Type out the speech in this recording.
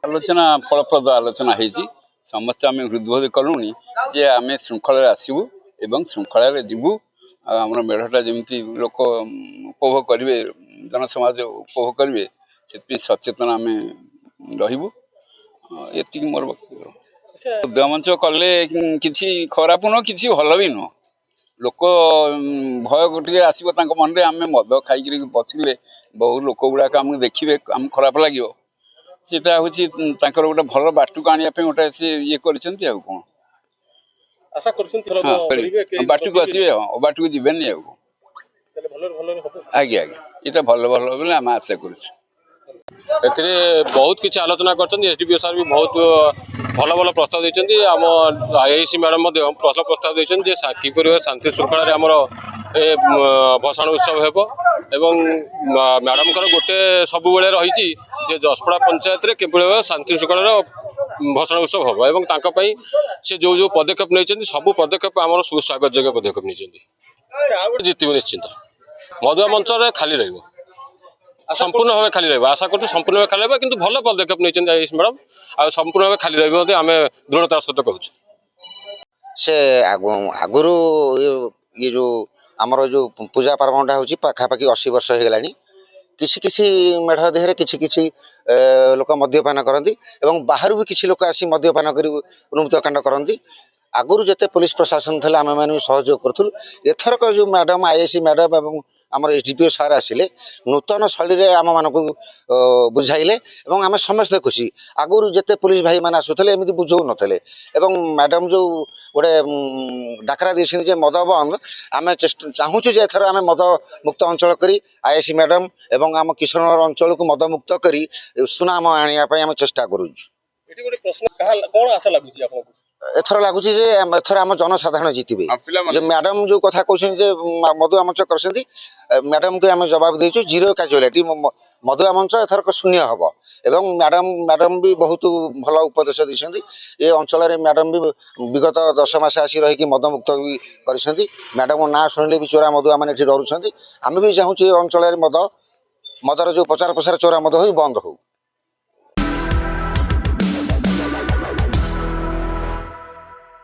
आलोचना फलप्रद आलोचना होती समस्ते आम हृदबोध कलुनी जे आम श्रृंखल आसबू एवं श्रृंखल जीवु आम मेढ़टा जमी लोक उपभोग करेंगे जनसमाज उपभोग करेंगे से सचेतन आम रही मोर वक्तव्य। उद्यमंच कले कि खराब नुह कि भल भी नुह लोक भय टे आसो मन में आम मद खाई बसिले बहु लोक गुड़ाक आमको देखिए आम खराब लगे सेटा हूँ गोटे भल बाटू आने गोटे सी ये कौन आशा बाटू आसवे हाँ बाटू जीवन आज्ञा आज्ञा ये भल भल बोले आम आशा कर बहुत किसी आलोचना कर एसडीपीओ सार भी बहुत भल भल प्रस्ताव देते आम आईआईसी मैडम भल प्रस्ताव देते किपर शांति श्रृंखला आमर ए भसाण उत्सव हो मैडम गोटे सब रही जसपड़ा पंचायत रे केवल शांति श्रृंखला भसाण उत्सव हम से जो जो पदक्षेप नहीं सब पदक्षेप आम सुस्वागत योग्य पदक्षेप नहीं जीतु निश्चिंत मधुआ मंच खाली रही संपूर्ण भाव खाली रहा आशा कर संपूर्ण भाव खाली कि भल पदक्षेप नहीं मैडम आ संपूर्ण भाव खाली रही आम दृढ़तार सहित कहूँ से आगुरी ये जो आमर जो पूजा पार्वणटा हूँ पाखापाखि 80 वर्ष हो गला किसी किसी मेढ़ देहरे किसी किसी लोक मद्यपान करती बाहर भी किसी लोक आसी मद्यपान कर उन्मुक्त कांड करती आगुरी जिते पुलिस प्रशासन थे आम मैंने सहयोग करूँ एथरक जो मैडम आईआईसी मैडम और आम एसडीपीओ सार आसिले नूतन शैली आम मानक बुझाइले आम समस्ते खुशी आगुरी जिते पुलिस भाई मैंने आसुले एमती बुझौ नथिले मैडम जो गोटे डाकरा देते मद बंद आम चाहूँ एथर आम मद मुक्त अंचल कर आईआईसी मैडम और आम किशनगर अंचल को मद मुक्त कर सुनाम आने आम चेष्टा करूँ। एथर लगुच एथर आम जनसाधारण जीतबे मैडम जो कथा कहते मधुआ मंच कर मैडम को आम जवाब देचु जीरो कैजुअलिटी मधुआ मंच एथरक शून्य हम एवं मैडम भी बहुत भल उपदेश देते ये अंचल मैडम भी विगत 10 मास आसी रही मद मुक्त भी कर मैडम ना शुणिले भी चोरा मधुआ मैंने डरुंच आम भी चाहूँ अंचल मदर जो प्रचार प्रसार चोरा मद हो बंद हो।